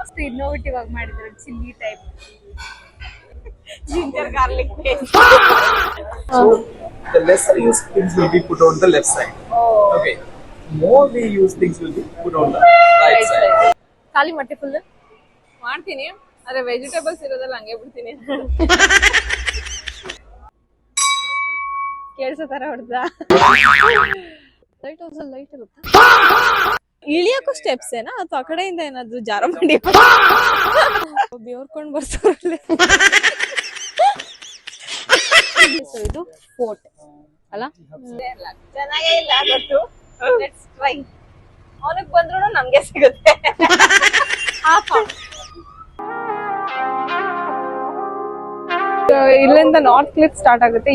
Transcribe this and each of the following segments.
ಮಸ್ತ್ ಇನ್ನೋವೇಟಿವ್ ಆಗಿ ಮಾಡಿದ್ರು chilli type ginger garlic paste. So the lesser used things will be put on the left side. Oh. Okay. More we use things will be put on the right side. ಖಾಲಿ ಮೊಟ್ಟೆ full ಮಾಡ್ತೀನಿ ಆದ್ರೆ vegetables ಇರೋದಲ್ಲ ಹಂಗೆ ಬಿಡ್ತೀನಿ. ಕೇಳಿಸೋ ತರ ಹೊಡೆದ light house light ಇರುತ್ತಾ ಇಳಿಯಕ್ಕೂ ಸ್ಟೆಪ್ಸ್ ಏನಾ ಅಥವಾ ಆ ಕಡೆಯಿಂದ ಏನಾದ್ರು ಜಾರ ಮಾಡಿ ಬೇರ್ಕೊಂಡ್ ಬರ್ತಾರಲ್ಲ. ಇದು ಫೋರ್ಟ್ ಅಲ್ಲ ಚೆನ್ನಾಗೇ ಇಲ್ಲ ಗೊತ್ತು. Let's try. ಅವನಿಗೆ ಬಂದ್ರು ನಮ್ಗೆ ಸಿಗುತ್ತೆ. ಇಲ್ಲಿಂದ ನಾರ್ತ್ ಕ್ಲಿಫ್ ಸ್ಟಾರ್ಟ್ ಆಗುತ್ತೆ.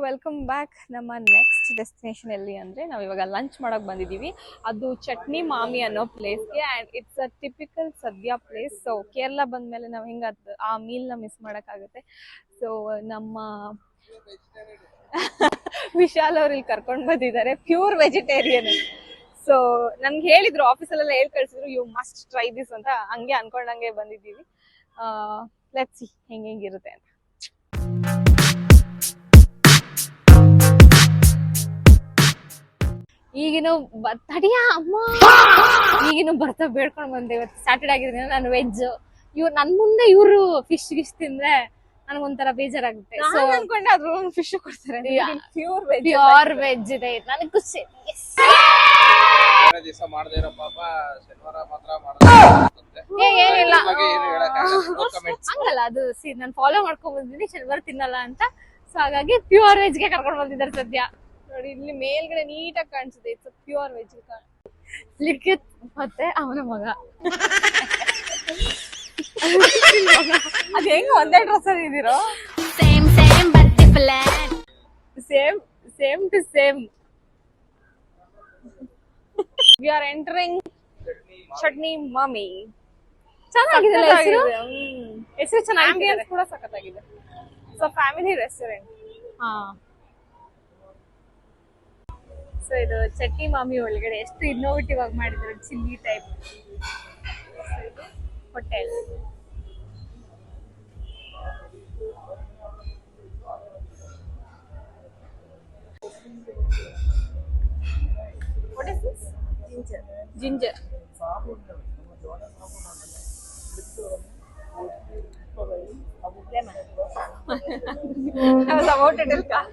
Welcome back. ನಮ್ಮ ನೆಕ್ಸ್ಟ್ ಡೆಸ್ಟಿನೇಷನ್ ಎಲ್ಲಿ ಅಂದ್ರೆ ನಾವ್ ಇವಾಗ ಲಂಚ್ ಮಾಡಕ್ ಬಂದಿದೀವಿ. ಅದು ಚಟ್ನಿ ಮಾಮಿ ಅನ್ನೋ ಪ್ಲೇಸ್ಗೆ ಅಂಡ್ ಇಟ್ಸ್ ಅ ಟಿಪಿಕಲ್ ಸದ್ಯ ಪ್ಲೇಸ್. ಸೊ ಕೇರಳ ಬಂದ್ಮೇಲೆ ನಾವ್ ಹಿಂಗ ಆ ಮೀಲ್ ನ ಮಿಸ್ ಮಾಡಕ್ ಆಗುತ್ತೆ. ಸೊ ನಮ್ಮ ವಿಶಾಲ್ ಅವ್ರು ಇಲ್ಲಿ ಕರ್ಕೊಂಡ್ ಬಂದಿದ್ದಾರೆ, ಪ್ಯೂರ್ ವೆಜಿಟೇರಿಯನ್. ಸೊ ನನ್ಗೆ ಹೇಳಿದ್ರು ಆಫೀಸಲ್ಲೆಲ್ಲ ಹೇಳಿ ಕಳ್ಸಿದ್ರು ಯು ಮಸ್ಟ್ ಟ್ರೈ ದಿಸ್ ಅಂತ. ಹಂಗೆ ಅನ್ಕೊಂಡಂಗೆ ಬಂದಿದ್ದೀವಿ. ಲೆಟ್ಸ್ ಸಿ ಹೆಂಗಿರುತ್ತೆ ಅಂತ. ಈಗಿನ ತಡಿಯಾ ಅಮ್ಮ ಈಗಿನ ಬರ್ತಾ ಬೇಡ್ಕೊಂಡ್ ಬಂದೆ. ಇವತ್ತು ಸ್ಯಾಟರ್ಡೆ ಆಗಿದ್ರೆ ನಾನು ವೆಜ್, ಇವ್ರು ನನ್ ಮುಂದೆ ಇವ್ರು ಫಿಶ್ ತಿಂದ್ರೆ ನನ್ಗೊಂಥರ ಬೇಜಾರಾಗುತ್ತೆ. ಸೊ ಅನ್ಕೊಂಡೆ ಅದ್ರ ಫಿಶ್ ಕೊಡ್ತಾರೆ. ಪ್ಯೂರ್ ವೆಜ್ ಇದೆ ನನಗೆ ಖುಷಿ. ಏನಿಲ್ಲ ಹಂಗಲ್ಲ, ಅದು ನಾನು ಫಾಲೋ ಮಾಡ್ಕೊಂಡ್ ಬಂದಿದ್ದೀನಿ ಶನಿವಾರ ತಿನ್ನಲ್ಲ ಅಂತ. ಸೊ ಹಾಗಾಗಿ ಪ್ಯೂರ್ ವೆಜ್ ಗೆ ಕರ್ಕೊಂಡ್ ಬಂದಿದ್ದಾರೆ ಸದ್ಯ. ನೋಡಿ ಇಲ್ಲಿ ಮೇಲ್ಗಡೆ ನೀಟಾಗಿ ಕಾಣಿಸುತ್ತೆ. It's pure veg. ಲಿಖಿತ್ ಮತ್ತೆ ಅವನ ಮಗ ಅದ್ ಹೆಂಗ್ ಒಂದೇ ಡ್ರೆಸ್ ಅಲ್ಲಿ ಇದೀರೋ? Same to same. We are entering Chutney Mami. ಚೆನ್ನಾಗಿದೆ ಹೆಸರು ಚೆನ್ನಾಗಿದೆ ಕೂಡ ಸಖತ್ತಾಗಿದೆ. So family restaurant. ಹಾ. ಸೊ ಇದು ಚಟ್ನಿ ಮಾಮಿ ಒಳಗಡೆ ಎಷ್ಟು ಇನ್ನೋವೇಟಿವ್ ಆಗಿ ಮಾಡಿದ್ರು chilli type hotel. What is this? Ginger. I was about to tell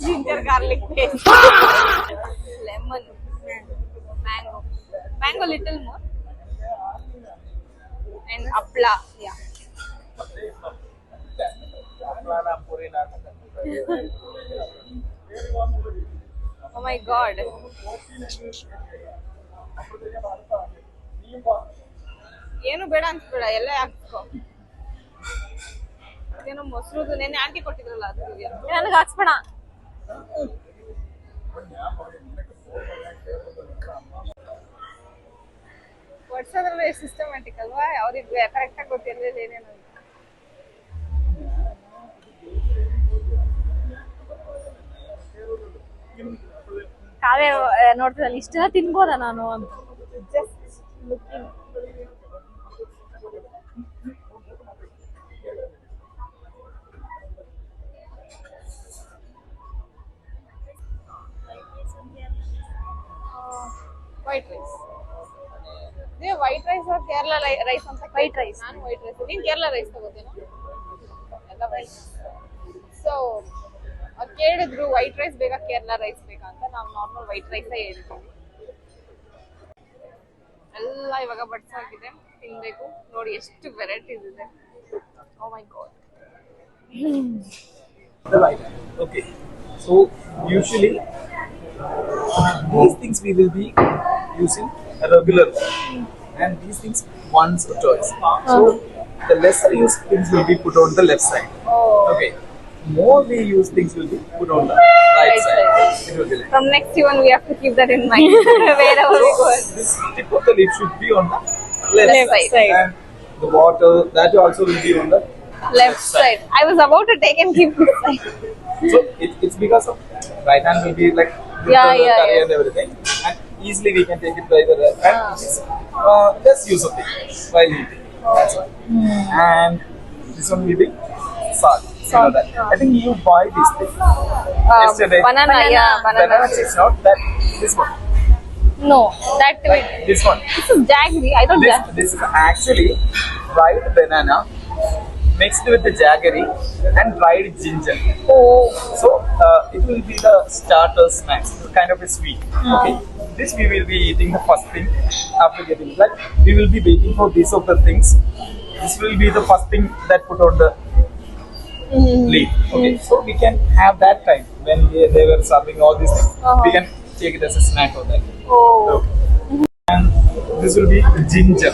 ginger garlic paste. Lemon, mango little more, and apla. Yeah. Oh my god. ಏನು ಬೇಡ ಅನ್ಸ್ಬೇಡ, ಎಲ್ಲ ಹಾಕ್ಕೋ. ಏನೋ ಮೊಸರು ನೆನ್ನೆ ಆಂಟಿ ಕೊಟ್ಟಿದ್ರಲ್ಲ ಅದು ನನಗೆ ಹಾಕ್ಸ್ಬೇಡ. ವರ್ಷದಲ್ಲ ಎಷ್ಟು ಸಿಸ್ಟಮ್ಯಾಟಿಕ್ ಅಲ್ವಾ? ಅವ್ರಿಗೆ ಕರೆಕ್ಟ್ ಆಗಿ ಗೊತ್ತಿರಲಿಲ್ಲ ಏನೇನು. ಕಾವೇ ನೋಡ್ತಿದ್ದಲ್ಲ ಇಷ್ಟೆಲ್ಲ ತಿನ್ಬೋದಾ ನಾನು ಅಂತ. Just looking. White rice. ನೀವು ವೈಟ್ ರೈಸ್ ಕೇರಳ ರೈಸ್ ಅಂತ? White rice. ನಾನು ವೈಟ್ ರೈಸ್. ನೀನು ಕೇರಳ ರೈಸ್ ತಗೋತೀನ? ಎಲ್ಲ ವೈಟ್. ಸೊ ಅವ್ರು ಕೇಳಿದ್ರು ವೈಟ್ ರೈಸ್ ಬೇಕಾ ಕೇರಳ ರೈಸ್ ಬೇಕಾ ಅಂತ. ನಾವು ನಾರ್ಮಲ್ ವೈಟ್ ರೈಸೇ ಹೇಳ್ತೀವಿ. ಎಲ್ಲ ಇವಾಗ ಬಡ್ಸಾಗಿದೆ, ತಿನ್ಬೇಕು. ನೋಡಿ ಎಷ್ಟು ವೆರೈಟೀಸ್ ಇದೆ. ಓ ಮೈ god. Okay. So usually these things we will be using regularly, and these things once or twice. So the lesser used things will be put on the left side. Oh. Okay. more we use things will be put on the right side. It will be like. From next one, we have to keep that in mind wherever we go. This tip of the lip should be on the Left side. and the water that also will be on the Left side. I was about to take and keep this side. so it's because of right hand will be like with Yeah, the yeah, curry yeah. and everything, and easily we can take it by the right hand, which is less use of it while eating. That's why. And this one will be salt. You know that. I think you buy this thing yesterday. Banana, yeah, banana. Banana is not that. This one. No, that way. This one. This is jaggery. I thought that. This is actually dried banana mixed with the jaggery and dried ginger. Oh, So it will be the starter snacks, kind of a sweet. Okay. This we will be eating the first thing after getting like we will be waiting for these of the things. This will be the first thing that put on the plate. Okay. So we can have that time when they were serving all these things. We can take it as a snack or that. oh. Okay. And this will be ginger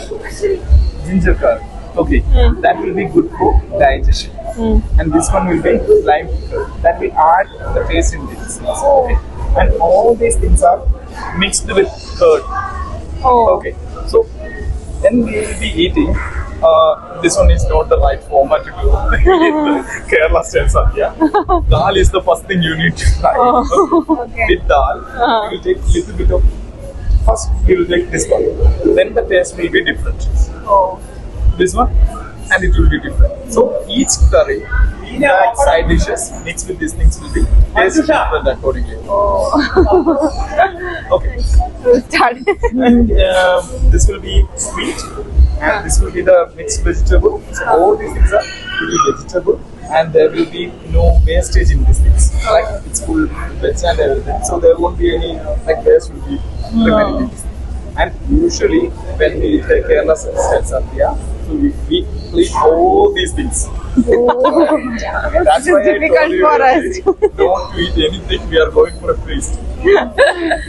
curd. Okay, that will be good for digestion. And this one will be lime curd. That will add the taste in this. Okay. And all these things are mixed with curd. Oh. Okay. So then we will be eating. This one is not the right format to do Kerala style sadhya. Dal is the first thing you need to try. Okay. With dal, we will take little bit of. First, we will take this one. Then the taste will be different. Oh. This one, and it will be different. So each curry, like side dishes mixed with these things will be taste different accordingly. Okay. We'll start. And this will be sweet, and this will be the mixed vegetable. So all these things are will be vegetable, and there will be no wastage in these things. Like it's full veg and everything, so there won't be any like waste will be remaining in this. And usually when we take Kerala style sadhya, so we eat all these things. That's why I difficult told you for us. don't eat anything. We are going for a feast.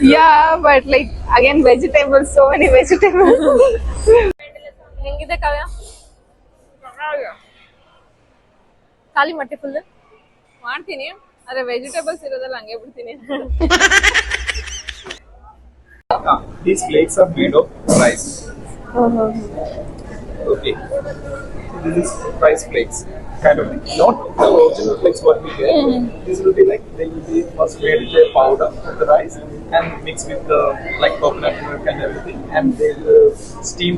Yeah, but like again, vegetables, so many vegetables. ಹೆಂಗಿದೆ ಕಾವ್ಯ? ಖಾಲಿ ಮೊಟ್ಟೆ full ಮಾಡ್ತೀನಿ, ಆದ್ರೆ vegetables ಇರೋದಲ್ಲ ಹಂಗೆ ಬಿಡ್ತೀನಿ. These flakes are made of rice. Okay. So this is rice flakes, kind of thing. Not the original flakes what we get. This will be like they will be first made with the powder of the rice and mixed with the like coconut milk and everything, and they will steam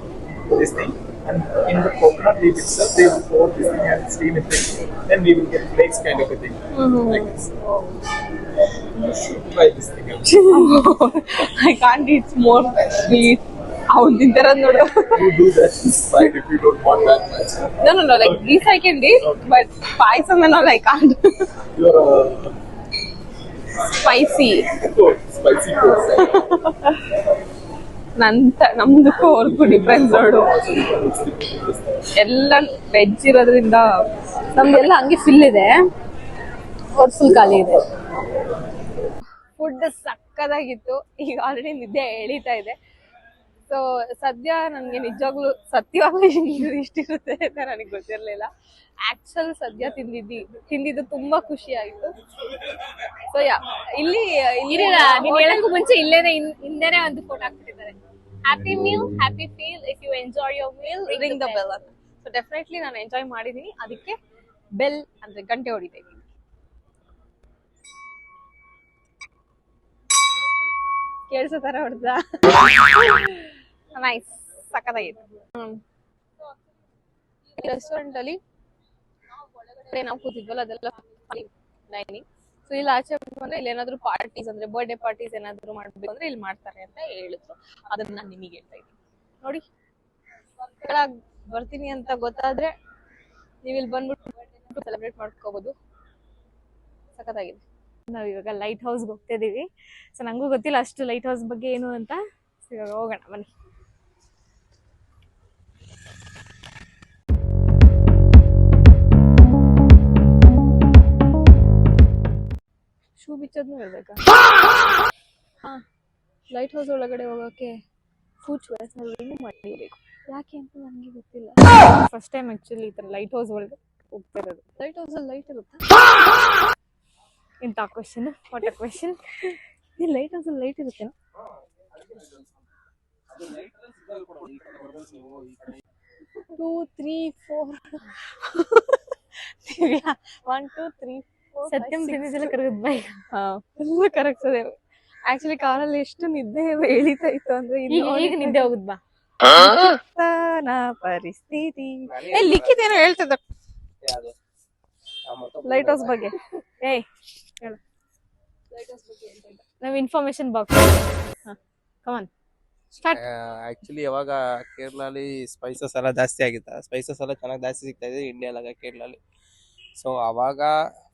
this thing. And in the coconut leaf itself, they will pour this thing and steam it. Then we will get flakes kind of a thing, like this. You should try this thing out. I can't eat more sweet. ಅವ್ನು ತಿಂತಾರದ್ ನೋಡು. You do that side if you don't want that much. No, like this I can eat, but payasam and all I can't. You're a Spicy. spicy person. ನಮ್ದಕ್ಕೂ ಅವ್ರಿಗೂ difference ನೋಡು. ಎಲ್ಲ veg ಇರೋದ್ರಿಂದ ನಮ್ದೆಲ್ಲ ಹಂಗೆ fill ಇದೆ, ಅವ್ರ ಫುಲ್ ಖಾಲಿ ಇದೆ. ಫುಡ್ ಸಕ್ಕದಾಗಿತ್ತು. ಈಗ ಆಲ್ರೆಡಿ ನಿದ್ದೆ ಎಳೀತಾ ಇದೆ. ಸೊ ಸದ್ಯ ನನಗೆ ನಿಜವಾಗ್ಲೂ ಸತ್ಯವಾಗ್ಲೂ ಇಷ್ಟಿರುತ್ತೆ ಅಂತ ನನಗೆ ಗೊತ್ತಿರಲಿಲ್ಲ. ಆಕ್ಚುಲ್ ಸದ್ಯ ತಿಂದಿದ್ದು ತುಂಬಾ ಖುಷಿ ಆಯ್ತು. ಸೊ ಯಾ ಇಲ್ಲಿ ನೀನ್ ಹೇಳಕ್ಕೂ ಮುಂಚೆ ಇಲ್ಲೇನೆ ಹಿಂದೆನೆ ಒಂದು ಫೋಟೋ ಹಾಕ್ಬಿಟ್ಟಿದ್ದಾರೆ. Happy meal, happy feel, if you enjoy your meal ring the bell ಅಂತ. ಸೊ ಡೆಫಿನೆಟ್ಲಿ ನಾನು ಎಂಜಾಯ್ ಮಾಡಿದೀನಿ, ಅದಕ್ಕೆ ಬೆಲ್ ಅಂದ್ರೆ ಗಂಟೆ ಹೊಡಿತಾ ಇದ್ದೀನಿ. ಕೇಳಿಸೋ ತರ ಹೊಡೆದ. ನೈಸ್, ಸಕ್ಕತ್ತಾಗಿತ್ತು. ರೆಸ್ಟೋರೆಂಟ್ ಅಲ್ಲಿ ನಾವು ಕೂತಿದ್ವಲ್ಲ ಅದೆಲ್ಲ ಡೈನಿಂಗ್. ಸೊ ಇಲ್ಲಿ ಆಚೆ ಬಂದ್ರೆ ಇಲ್ಲಿ ಏನಾದ್ರು ಪಾರ್ಟೀಸ್ ಅಂದ್ರೆ ಬರ್ಡೇ ಪಾರ್ಟೀಸ್ ಏನಾದ್ರು ಮಾಡ್ಬೇಕು ಅಂದ್ರೆ ಇಲ್ಲಿ ಮಾಡ್ತಾರೆ ಅಂತ ಹೇಳಿದ್ರು. ಅದನ್ನ ನಾನು ನಿಮಗೆ ಹೇಳ್ತಾ ಇದ್ದೀನಿ. ನೋಡಿ, ಬರ್ತೀನಿ ಅಂತ ಗೊತ್ತಾದ್ರೆ ನೀವು ಇಲ್ಲಿ ಬಂದ್ಬಿಟ್ಟು ಸೆಲೆಬ್ರೇಟ್ ಮಾಡ್ಕೋಬಹುದು. ಸಖತ್ತಾಗಿದೆ. ನಾವ್ ಇವಾಗ ಲೈಟ್ ಹೌಸ್ಗೆ ಹೋಗ್ತಾ ಇದೀವಿ. ಸೊ ನಂಗೂ ಗೊತ್ತಿಲ್ಲ ಅಷ್ಟು ಲೈಟ್ ಹೌಸ್ ಬಗ್ಗೆ ಏನು ಅಂತ. ಸೊ ಇವಾಗ ಹೋಗೋಣ ಬನ್ನಿ. ಶೂ ಬಿಚ್ಚೋದ್ನು ಹೇಳ್ಬೇಕಾ? ಹಾ, ಲೈಟ್ ಹೌಸ್ ಒಳಗಡೆ ಹೋಗೋಕೆ ಫುಟ್ ವೇರ್ಸ್ ರಿಮೂವ್ ಮಾಡಿರ್ಬೇಕು. ಯಾಕೆ ಅಂತ ನನಗೆ ಗೊತ್ತಿಲ್ಲ. ಫಸ್ಟ್ ಟೈಮ್ ಆಕ್ಚುಲಿ ಈ ಥರ ಲೈಟ್ ಹೌಸ್ ಒಳಗೆ ಹೋಗ್ತಾ ಇರೋದು. ಲೈಟ್ ಹೌಸ್ ಅಲ್ಲಿ ಲೈಟ್ ಇರುತ್ತೆ ಇಂಥ ಕ್ವೆಶನ್, ವಾಟ್ ಅ ಕ್ವೆಶನ್. ಈ ಲೈಟ್ ಹೌಸ್ ಅಲ್ಲಿ ಲೈಟ್ ಇರುತ್ತೇನೋ? 2 3 4 ದಿವ್ಯಾ 1 2 3 4 ಸತ್ಯಂ ದಿನದೆಲ್ಲ ಕರೆಗದ್ ಬೈ. ಫುಲ್ ಕರೆಕ್ಸದೆ. ಆಕ್ಚುಲಿ ಕಾರಲ್ಲಿ ಎಷ್ಟು ನಿದ್ದೆ ಎಳಿತಾ ಇತ್ತು ಅಂದ್ರೆ ಈಗ ನಿದ್ದೆ ಹೋಗುದ್ ಬಾ. ಪರಿಸ್ಥಿತಿ ಲಿಖಿತ್ ಏನೋ ಹೇಳ್ತಿದ್ದ ಲೈಟ್ ಹೌಸ್ ಬಗ್ಗೆ. ಏಯ್ ಹೇಳು. ನಾವ್ ಇನ್ಫಾರ್ಮೇಶನ್ ಬಾಕ್ಸ್. ಕಮಾನ್ ಸ್ಟಾರ್ಟ್. ಆಕ್ಚುಲಿ ಯಾವಾಗ ಕೇರಳಲ್ಲಿ ಸ್ಪೈಸಸ್ ಎಲ್ಲ ಜಾಸ್ತಿ ಆಗಿತ್ತ, ಸ್ಪೈಸಸ್ ಎಲ್ಲ ಚೆನ್ನಾಗಿ ಜಾಸ್ತಿ ಸಿಗ್ತಾ ಇದೆ ಇಂಡಿಯಾಲಾಗ ಕೇರಳಲ್ಲಿ. ಸೊ ಅವಾಗ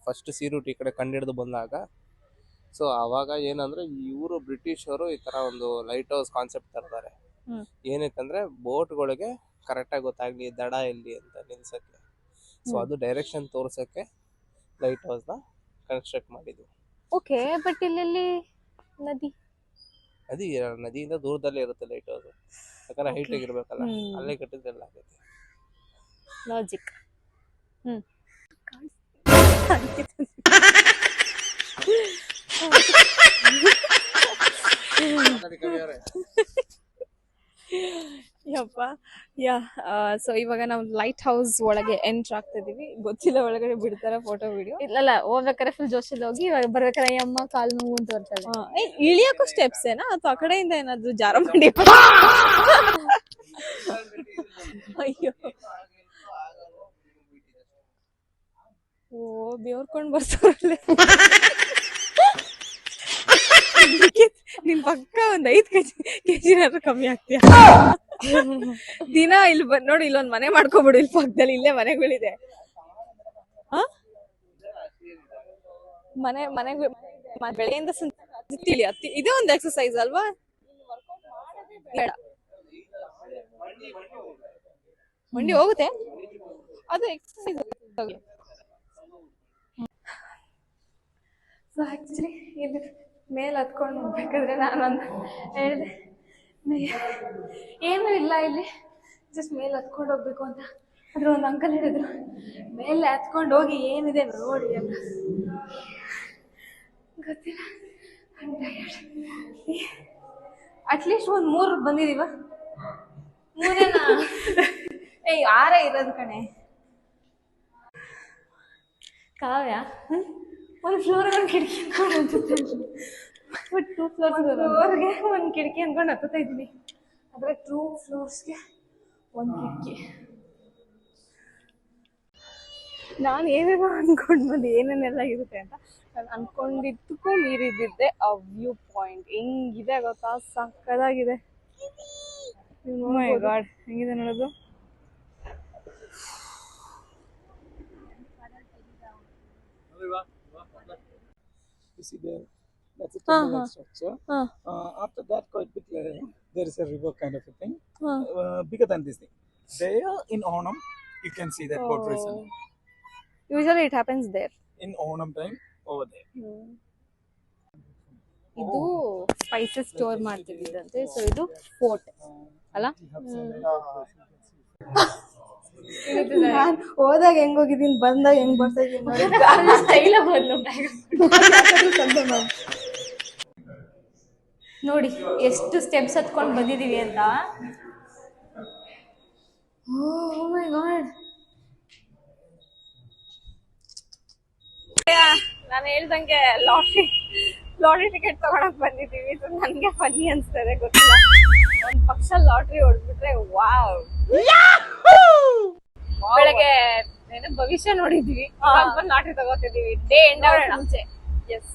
ಫಸ್ಟ್ ಸೀ ರೂಟ್ ಈ ಕಡೆ ಕಂಡಿಡಿದು ಬಂದಾಗ, ಸೊ ಅವಾಗ ಏನಂದ್ರೆ ಇವರು ಬ್ರಿಟಿಷರು ಈ ತರ ಒಂದು ಲೈಟ್ ಹೌಸ್ ಕಾನ್ಸೆಪ್ಟ್ ತರ್ತಾರೆ. ಏನಕ್ಕಂದ್ರೆ ಬೋಟ್ಗಳಿಗೆ ಕರೆಕ್ಟಾಗಿ ಗೊತ್ತಾಗ್ಲಿ ದಡ ಎಲ್ಲಿ ಅಂತ ನಿಲ್ಸಕ್ಕೆ. ಸೊ ಅದು ಡೈರೆಕ್ಷನ್ ತೋರ್ಸಕ್ಕೆ ಲೈಟ್ ಹೌಸ್ ನ ಕನ್ಸ್ಟ್ರಕ್ಟ್ ಮಾಡಿದ್ವಿ. ಓಕೆ, ಬಟ್ ಇಲ್ಲಿ ನದಿ ನದಿ ನದಿಯಿಂದ ದೂರದಲ್ಲೇ ಇರುತ್ತೆ ಲೈಟ್ ಹೌಸ್, ಯಾಕಂದ್ರೆ ಹೈಟ್ ಆಗಿರ್ಬೇಕಲ್ಲ, ಅಲ್ಲೇ ಕಟ್ಟಿದ್ರೆಲ್ಲ ಆಗೈತೆ. ಲಾಜಿಕ್. ಯಪ್ಪ ಯಾ. ಸೊ ಇವಾಗ ನಾವು ಲೈಟ್ ಹೌಸ್ ಒಳಗೆ ಎಂಟ್ರ್ ಆಗ್ತಾ ಇದೀವಿ. ಗೊತ್ತಿಲ್ಲ ಒಳಗಡೆ ಬಿಡ್ತಾರ ಫೋಟೋ ವಿಡಿಯೋ. ಇಲ್ಲ ಹೋಗ್ಬೇಕಾರೆ ಫುಲ್ ಜೋಶಲ್ಲಿ ಹೋಗಿ, ಇವಾಗ ಬರ್ಬೇಕಾರೆ ಅಮ್ಮ ಕಾಲ್ ನೋವು ಅಂತ ಬರ್ತಾಳೆ. ಇಳಿಯಕ್ಕೂ ಸ್ಟೆಪ್ಸ್ ಏನಾ ಅಥವಾ ಆ ಕಡೆಯಿಂದ ಏನಾದ್ರು ಜಾರ ಮಾಡಿ? ಅಯ್ಯೋ, ಓ ಬೇರ್ಕೊಂಡ್ ಬರ್ತಾರಲ್ಲ. ನಿನ್ ಪಕ್ಕ ಒಂದ್ 5 ಕೆಜಿನಾದ್ರೂ ಕಮ್ಮಿ ಆಗ್ತೀಯ. ದಿನ ಇಲ್ಲಿ ನೋಡಿ, ಇಲ್ಲೊಂದ್ ಮನೆ ಮಾಡ್ಕೊಬಿಡು. ಇಲ್ಲಿ ಪಕ್ಕದಲ್ಲಿ ಇಲ್ಲೇ ಮನೆಗಳಿದೆ. ಮನೆ ಬೆಳೆಯಿಂದ ತಿಳಿ ಇದೇ ಒಂದು ಎಕ್ಸರ್ಸೈಸ್ ಅಲ್ವಾ? ಬೇಡ, ಮಂಡಿ ಹೋಗುತ್ತೆ, ಅದು ಎಕ್ಸರ್ಸೈಸ್. ಸೊ ಆಕ್ಚುಲಿ ಇಲ್ಲಿ ಮೇಲೆ ಹತ್ಕೊಂಡು ಹೋಗ್ಬೇಕಾದ್ರೆ ನಾನೊಂದು ಹೇಳಿದೆ, ಏನೂ ಇಲ್ಲ ಇಲ್ಲಿ, ಜಸ್ಟ್ ಮೇಲೆ ಹತ್ಕೊಂಡು ಹೋಗ್ಬೇಕು ಅಂತ. ಅದ್ರ ಒಂದು ಅಂಕಲ್ ಹೇಳಿದ್ರು, ಮೇಲೆ ಹತ್ಕೊಂಡು ಹೋಗಿ ಏನಿದೆ ನೋಡಿ ಅಂತ. ಗೊತ್ತಿಲ್ಲ, ಅಟ್ಲೀಸ್ಟ್ ಒಂದು 3 ಬಂದಿದೀವ. 3 ಏಯ್ 6 ಇರೋದು ಕಣೆ. ಕಾವ್ಯ ಒಂದು ಫ್ಲೋರ್ ಒಂದು ಕಿಟಕಿ ಅನ್ಕೊಂಡು ಅನ್ಸುತ್ತೆ. 2 ಫ್ಲೋರ್ಗೆ ಒಂದು ಕಿಟಕಿ ಅನ್ಕೊಂಡು ಹತ್ತುತ್ತಾ ಇದ್ದೀನಿ. ಆದರೆ 2 ಫ್ಲೋರ್ಸ್ಗೆ ಒಂದು ಕಿಟಕಿ. ನಾನು ಏನೇನೋ ಅನ್ಕೊಂಡು ಬಂದು ಏನೇನೆಲ್ಲ ಇರುತ್ತೆ ಅಂತ. ನಾನು ಅನ್ಕೊಂಡಿದ್ದಕ್ಕೂ ಮೀರಿದ್ದಿದ್ದೆ ಆ ವ್ಯೂ ಪಾಯಿಂಟ್. ಹೆಂಗಿದೆ ಗೊತ್ತಾ, ಸಕ್ಕದಾಗಿದೆ. ಮೈ ಗಾಡ್, ಹೆಂಗಿದೆ ನೋಡೋದು. You see there, that's a temple structure. After that, quite big, there is a river kind of a thing, bigger than this thing. There in Onam, you can see that boat race. Usually it happens there. In Onam time, over there. ಇದು spices store ಮಾಡ್ತಿದ್ದಂತೆ. So ಇದು fort ಅಲ್ಲ? ನಾನ್ ಹೋದಾಗ ಹೆಂಗ್ ಹೋಗಿದ್ದೀನಿ, ಬಂದಾಗ ಹೆಂಗ್ ಬರ್ತಾ ಇದೀನಿ ನೋಡಿ. ಎಷ್ಟು ಸ್ಟೆಪ್ಸ್ ಹತ್ಕೊಂಡು ಬಂದಿದೀವಿ ಅಂತ. ಓ ಮೈ ಗಾಡ್. ನಾನು ಹೇಳ್ದಂಗೆ ಲಾಟ್ರಿ ಟಿಕೆಟ್ ತಗೊಳಕ್ ಬಂದಿದ್ದೀವಿ. ನನ್ಗೆ ಫನ್ನಿ ಅನ್ಸ್ತದೆ, ಗೊತ್ತಿಲ್ಲ. ಒಂದ್ ಪಕ್ಷ ಲಾಟ್ರಿ ಹೊಡ್ಬಿಟ್ರೆ ವಾವ್. ಬೆಳಗ್ಗೆ ಭವಿಷ್ಯ ನೋಡಿದ್ವಿ, ಬಂದ್ ಲಾಟ್ರಿ ತಗೋತಿದೀವಿ. ಡೇ ಎಂಡ್ ಮುಂಚೆ. ಎಸ್.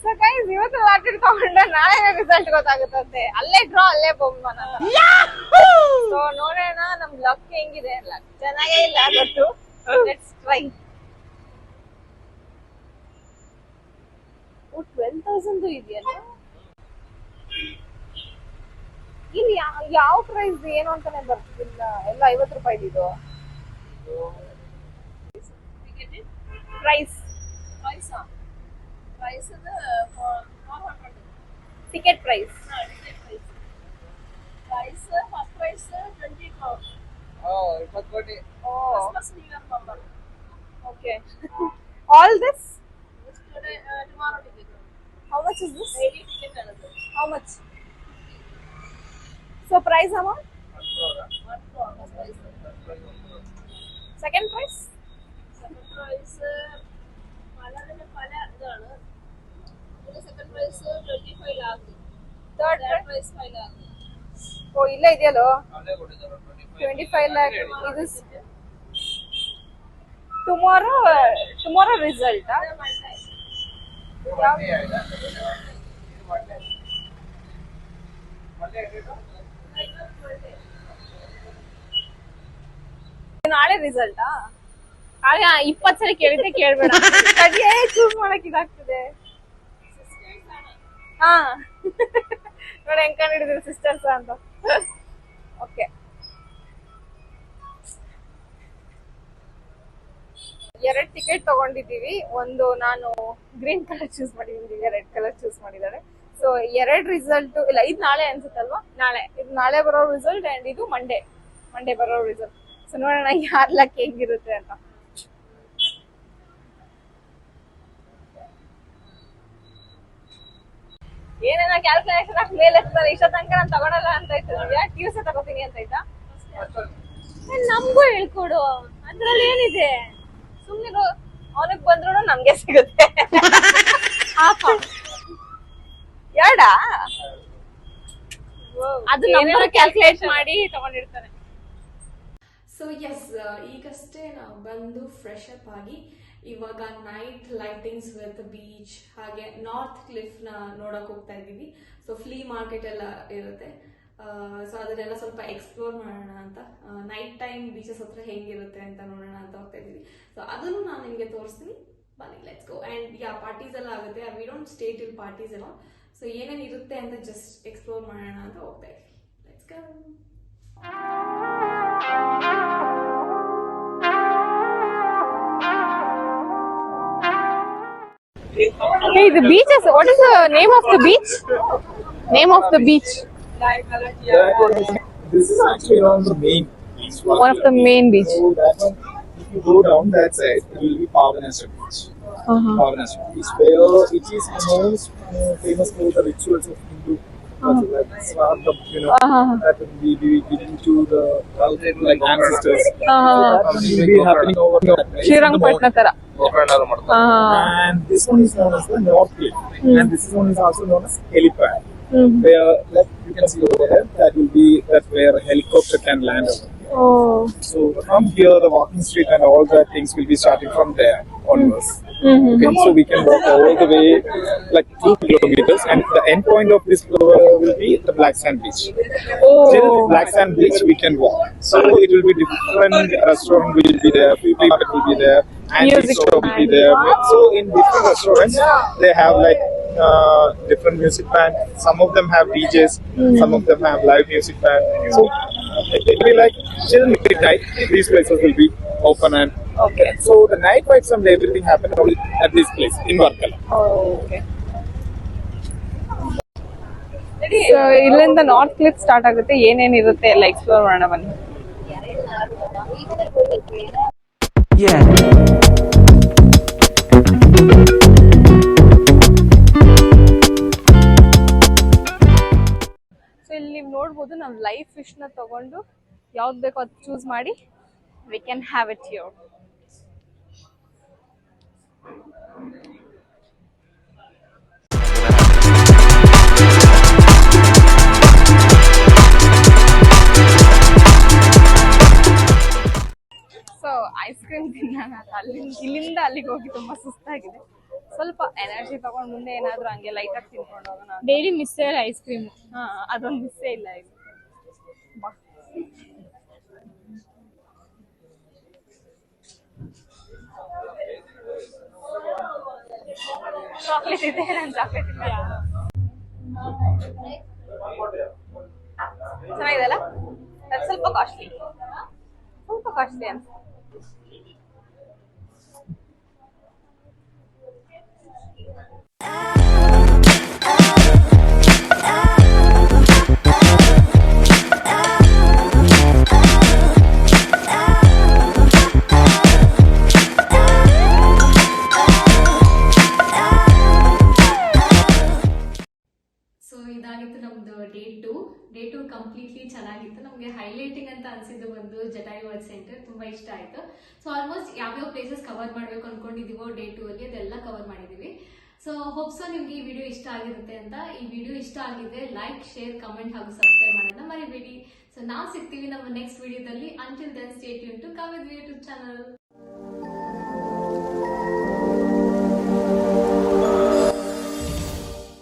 ಸೊ ಗೈಸ್, ಇವತ್ತು ಲಾಟ್ರಿ ತಗೊಂಡ್ರೆ ನಾಳೆ ರಿಸಲ್ಟ್ ಗೊತ್ತಾಗುತ್ತಂತೆ. ಅಲ್ಲೇ ಡ್ರಾ, ಅಲ್ಲೇ ಬಹುಮಾನ. ಸೊ ನೋಡೋಣ ನಮ್ ಲಕ್ ಹೆಂಗಿದೆ. ಲಕ್ ಚೆನ್ನಾಗೇ ಇಲ್ಲ ಗೊತ್ತು. Let's try. 12,000 ಇದೆಯಲ್ಲ ಇಲ್ಲಿ. ಯಾವ ಪ್ರೈಸ್ ಏನು ಅಂತಾನೆ ಬರ್ತಿಲ್ಲ. ಎಲ್ಲ 50 ರೂಪಾಯಿ ಇದು price. Ticket price. Okay. All this? How much is this? How much? So price amount? Second price? Third price? Oh, ಇಲ್ಲ ಇದೆಯಲ್ಲೋ 25 lakh. This tomorrow result. ನಾಳೆ ರಿಸಲ್ಟಾ? ಆಗ 20 ಸಲ ಕೇಳಿದ್ದೆ ಕೇಳ್ಬೇಡ. ಅದೇ ಚೂಸ್ ಮಾಡಕ್ ಇದಾಗ್ತದೆ. ಹಾ ನೋಡಿ ಹೆಂಗ್ ಕಂಡಿಡಿದ್ರಿ ಸಿಸ್ಟರ್ಸ್ ಅಂತ. ಓಕೆ, ಎರಡು ಟಿಕೆಟ್ ತಗೊಂಡಿದ್ದೀವಿ. ಒಂದು ನಾನು ಗ್ರೀನ್ ಕಲರ್ ಚೂಸ್ ಮಾಡಿದ್ದೀನಿ, ರೆಡ್ ಕಲರ್ ಚೂಸ್ ಮಾಡಿದ್ದಾರೆ. ಸೊ ಎರಡು ರಿಸಲ್ಟ್ ಇಲ್ಲ, ಇದು ನಾಳೆ ಅನ್ಸುತ್ತಲ್ವಾ? ಇದು ನಾಳೆ ಬರೋ ರಿಸಲ್ಟ್ ಅಂಡ್ ಇದು ಮಂಡೇ ಬರೋ ರಿಸಲ್ಟ್. ಸೊ ನೋಡೋಣ ಯಾರ್ ಲಕ್ ಹೆಂಗಿರುತ್ತೆ ಅಂತ. ಏನೇನೋ ಕ್ಯಾಲ್ಕುಲೇಷನ್ ಹಾಕಿ ಮೇಲೆ ಎತ್ತಾರೆ. ಇಷ್ಟ ತನಕ ನಾನು ತಗೊಳಲ್ಲ ಅಂತ ಇತ್ತು. ಟ್ಯೂಸ್ಡೇ ತಗೋತೀನಿ ಅಂತ ಇದ್ದ. ನಮ್ಗೂ ಹೇಳ್ಕೊಡು, ಅದ್ರಲ್ಲಿ ಏನಿದೆ? ಸುಮ್ಮನೆ ಅವನಿಗೆ ಬಂದ್ರು ನಮ್ಗೆ ಸಿಗುತ್ತೆ. ಎರಡಾ? ಅದು ನಂಬರ್ ಕ್ಯಾಲ್ಕುಲೇಟ್ ಮಾಡಿ ತಗೊಂಡಿರ್ತಾರೆ. ಸೊ ಎಸ್, ಈಗಷ್ಟೇ ನಾವು ಬಂದು ಫ್ರೆಶ್ ಅಪ್ ಆಗಿ ಇವಾಗ ನೈಟ್ ಲೈಟಿಂಗ್ಸ್ ವಿತ್ ಬೀಚ್ ಹಾಗೆ ನಾರ್ತ್ ಕ್ಲಿಫ್ ನ ನೋಡಕ್ ಹೋಗ್ತಾ ಇದೀವಿ. ಸೊ ಫ್ಲೀ ಮಾರ್ಕೆಟ್ ಎಲ್ಲ ಇರುತ್ತೆ. ಸೊ ಅದನ್ನೆಲ್ಲ ಸ್ವಲ್ಪ ಎಕ್ಸ್ಪ್ಲೋರ್ ಮಾಡೋಣ ಅಂತ, ನೈಟ್ ಟೈಮ್ ಬೀಚಸ್ ಹತ್ರ ಹೆಂಗಿರುತ್ತೆ ಅಂತ ನೋಡೋಣ ಅಂತ ಹೋಗ್ತಾ ಇದೀವಿ. ಸೊ ಅದನ್ನು ನಾನು ನಿಮಗೆ ತೋರಿಸ್ತೀನಿ, ಬನ್ನಿ ಲೆಟ್ಸ್ ಗೋ. ಅಂಡ್ ಪಾರ್ಟೀಸ್ ಎಲ್ಲ ಆಗುತ್ತೆ, we don't stay till parties ಎಲ್ಲ. ಸೊ ಏನೇನು ಇರುತ್ತೆ ಅಂತ ಜಸ್ಟ್ ಎಕ್ಸ್ಪ್ಲೋರ್ ಮಾಡೋಣ ಅಂತ ಹೋಗ್ತಾ ಇದೀವಿ. Let's go. Hey, the beaches. What is the name of the beach? Name of the beach. This is actually one of the main beach. One of the main beach. So that one, if you go down that side, it will be Pavanasar Beach. Pavanasar Beach, where it is most famous for the rituals of Hindu. Like Swadham, that will be given to the like ancestors. That will be happening over there. Srirangapatna ತರ. And this one is known as the North Cliff, and this one is also known as helipad. Where, like you can see over there, that's where a helicopter can land over. Oh. So from here, the walking street and all that things will be starting from there onwards. Okay, so we can walk all the way like 2 kilometers, and the end point of this will be the Black Sand Beach. Till Black Sand Beach, we can walk. So it will be different restaurant will be there, flea market will be there, and music shop will be there. So in different restaurants, they have like different music band. Some of them have DJs, some of them have live music band. So it will be like till midnight. These places will be open, and so the night fights and everything happen only at this place in Varkala. Okay, so ಇಲ್ಲಿಂದ north cliff start ಆಗುತ್ತೆ. ಏನೇನಿರುತ್ತೆ ಎಲ್ಲ explore ಮಾಡೋಣ ಬನ್ನಿ. So ಇಲ್ಲಿ ನೀವು ನೋಡ್ಬೋದು, ನಾವು live fish ನ ತಗೊಂಡು ಯಾವ್ದು ಬೇಕೋ ಅದು ಚೂಸ್ ಮಾಡಿ we can have it here. So ice cream ತಿನ್ನೋಣ. ಇಲ್ಲಿಂದ ಅಲ್ಲಿಗೆ ಹೋಗಿ ತುಂಬಾ ಸುಸ್ತಾಗಿದೆ. ಸ್ವಲ್ಪ ಎನರ್ಜಿ ತಗೊಂಡು ಮುಂದೆ ಏನಾದ್ರು ಹಂಗೆ ಲೈಟ್ ಆಗಿ ತಿನ್ಕೊಂಡು ಹೋಗೋಣ. ಡೈಲಿ ಮಿಸ್ ಇಲ್ಲ ಐಸ್ ಕ್ರೀಮ್. ಅದೊಂದು ಮಿಸ್ಸೇ ಇಲ್ಲ ಇದು. ಚಾಕ್ಲೇಟ್ ಇದೆ, ನಾನು ಚಾಕ್ಲೇಟ್ ಇಲ್ಲ. ಚೆನ್ನಾಗಿದೆಲ್ಲ, ಅದು ಸ್ವಲ್ಪ ಕಾಸ್ಟ್ಲಿ ಅಂತ. ಡೇ 2 ಕಂಪ್ಲೀಟ್ಲಿ ಚೆನ್ನಾಗಿತ್ತು. ನಮಗೆ ಹೈಲೈಟಿಂಗ್ ಅಂತ ಅನ್ಸಿದ್ದು ಬಂದು ಜಟಾಯು ವರ್ಡ್ ಸೆಂಟರ್ ತುಂಬಾ ಇಷ್ಟ ಆಯ್ತು. ಸೊ ಆಲ್ಮೋಸ್ಟ್ ಯಾವ್ಯಾವ ಪ್ಲೇಸಸ್ ಕವರ್ ಮಾಡಬೇಕು ಅನ್ಕೊಂಡಿದೀವೋ ಡೇ 2 ಅಲ್ಲಿ ಅದೆಲ್ಲ ಕವರ್ ಮಾಡಿದೀವಿ. ಸೊ ಹೋಪ್ಸೋ ನಿಮ್ಗೆ ಈ ವಿಡಿಯೋ ಇಷ್ಟ ಆಗಿರುತ್ತೆ ಅಂತ. ಈ ವಿಡಿಯೋ ಇಷ್ಟ ಆಗಿದ್ರೆ ಲೈಕ್, ಶೇರ್, ಕಮೆಂಟ್ ಹಾಗೂ ಸಬ್ಸ್ಕ್ರೈಬ್ ಮಾಡೋದನ್ನ ಮರಿಬೇಡಿ. ಸೊ ನಾವು ಸಿಗ್ತೀವಿ ನಮ್ಮ ನೆಕ್ಸ್ಟ್ ವಿಡಿಯೋದಲ್ಲಿ. Until then stay tuned to come with YouTube channel.